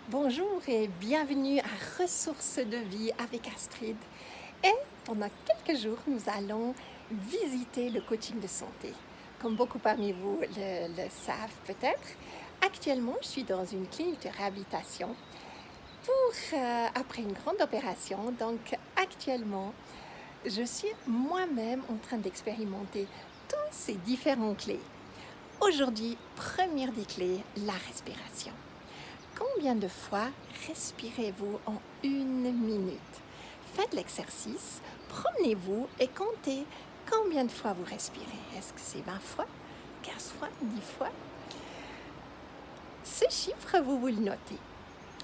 Bonjour et bienvenue à Ressources de vie avec Astrid. Et pendant quelques jours, nous allons visiter le coaching de santé. Comme beaucoup parmi vous le savent peut-être, actuellement, je suis dans une clinique de réhabilitation après une grande opération. Donc actuellement, je suis moi-même en train d'expérimenter tous ces différentes clés. Aujourd'hui, première des clés, la respiration. Combien de fois respirez-vous en 1 minute? Faites l'exercice, promenez-vous et comptez combien de fois vous respirez. Est-ce que c'est 20 fois, 15 fois, 10 fois? Ce chiffre, vous le notez.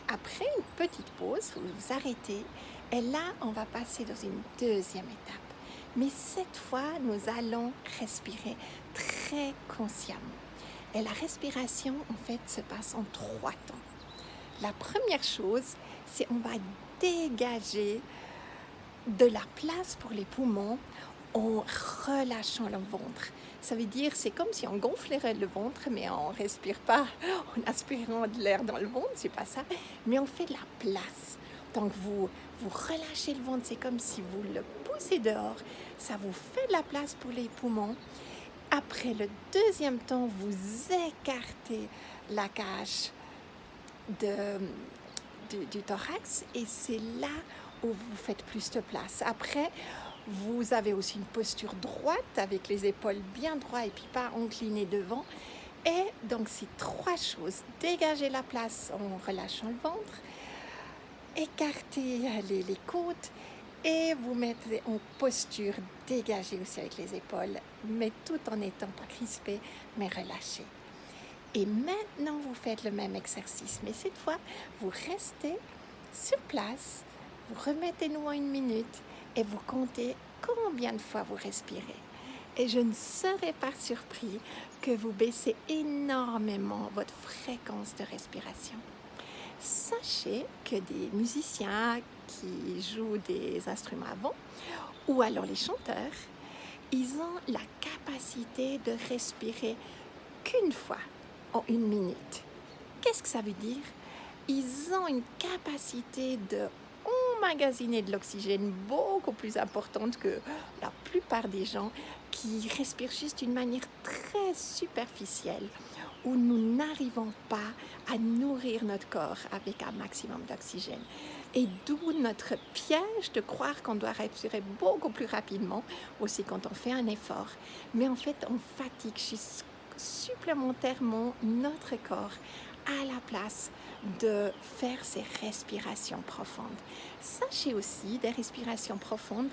Après une petite pause, vous vous arrêtez et là, on va passer dans une deuxième étape. Mais cette fois, nous allons respirer très consciemment. Et la respiration, en fait, se passe en 3 temps. La première chose, c'est on va dégager de la place pour les poumons en relâchant le ventre. Ça veut dire, c'est comme si on gonflerait le ventre, mais on ne respire pas en aspirant de l'air dans le ventre, c'est pas ça, mais on fait de la place. Donc vous relâchez le ventre, c'est comme si vous le poussez dehors, ça vous fait de la place pour les poumons. Après le deuxième temps, vous écartez la cage du thorax et c'est là où vous faites plus de place. Après, vous avez aussi une posture droite avec les épaules bien droites et puis pas inclinées devant. Et donc, c'est 3 choses. Dégager la place en relâchant le ventre, écarter les côtes et vous mettez en posture dégagée aussi avec les épaules, mais tout en étant pas crispé, mais relâché. Et maintenant, vous faites le même exercice, mais cette fois, vous restez sur place, vous remettez-nous en 1 minute et vous comptez combien de fois vous respirez. Et je ne serais pas surpris que vous baissez énormément votre fréquence de respiration. Sachez que des musiciens qui jouent des instruments à vent, ou alors les chanteurs, ils ont la capacité de respirer qu'une fois en 1 minute. Qu'est-ce que ça veut dire? Ils ont une capacité de emmagasiner de l'oxygène beaucoup plus importante que la plupart des gens qui respirent juste d'une manière très superficielle, où nous n'arrivons pas à nourrir notre corps avec un maximum d'oxygène. Et d'où notre piège de croire qu'on doit respirer beaucoup plus rapidement, aussi quand on fait un effort. Mais en fait, on fatigue supplémentairement notre corps à la place de faire ces respirations profondes. Sachez aussi, des respirations profondes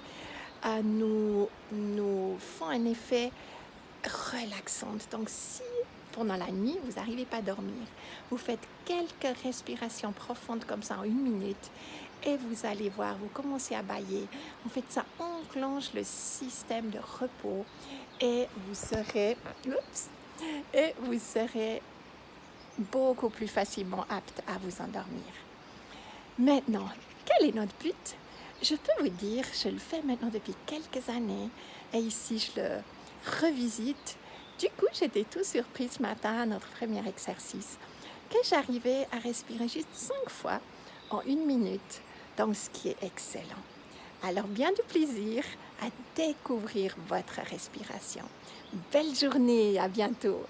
nous font un effet relaxant. Donc si pendant la nuit, vous n'arrivez pas à dormir, vous faites quelques respirations profondes comme ça en 1 minute et vous allez voir, vous commencez à bâiller. En fait, ça enclenche le système de repos et vous serez beaucoup plus facilement apte à vous endormir. Maintenant, quel est notre but? Je peux vous dire, je le fais maintenant depuis quelques années et ici je le revisite. Du coup, j'étais tout surprise ce matin à notre premier exercice que j'arrivais à respirer juste 5 fois en 1 minute, donc ce qui est excellent. Alors, bien du plaisir à découvrir votre respiration. Belle journée, à bientôt.